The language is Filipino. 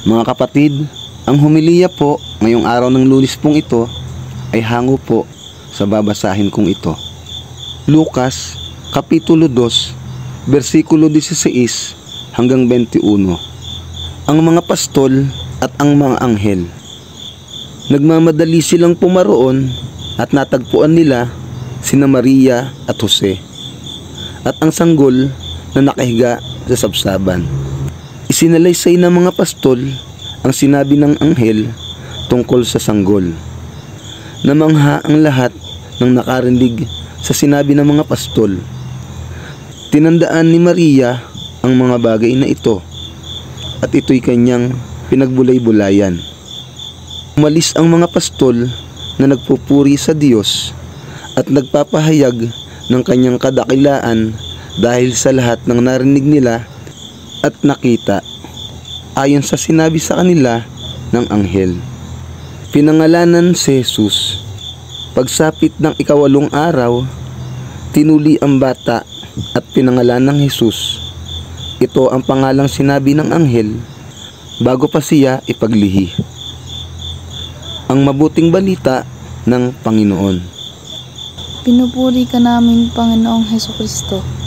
Mga kapatid, ang homilya po ngayong araw ng Lunes pong ito ay hango po sa babasahin kong ito. Lucas, Kapitulo 2, versikulo 16 hanggang 21. Ang mga pastol at ang mga anghel. Nagmamadali silang pumaroon at natagpuan nila sina Maria at Jose at ang sanggol na nakahiga sa sabsaban. Isinalaysay ng mga pastol ang sinabi ng anghel tungkol sa sanggol. Namangha ang lahat ng nakarinig sa sinabi ng mga pastol. Tinandaan ni Maria ang mga bagay na ito at ito'y kanyang pinagbulay-bulayan. Umalis ang mga pastol na nagpupuri sa Diyos at nagpapahayag ng kanyang kadakilaan dahil sa lahat ng narinig nila at nakita, ayon sa sinabi sa kanila ng anghel. Pinangalanan si Jesus. Pagsapit ng 8 araw, tinuli ang bata at pinangalan ng Jesus. Ito ang pangalang sinabi ng anghel bago pa siya ipaglihi. Ang mabuting balita ng Panginoon. Pinupuri ka namin, Panginoong Hesukristo.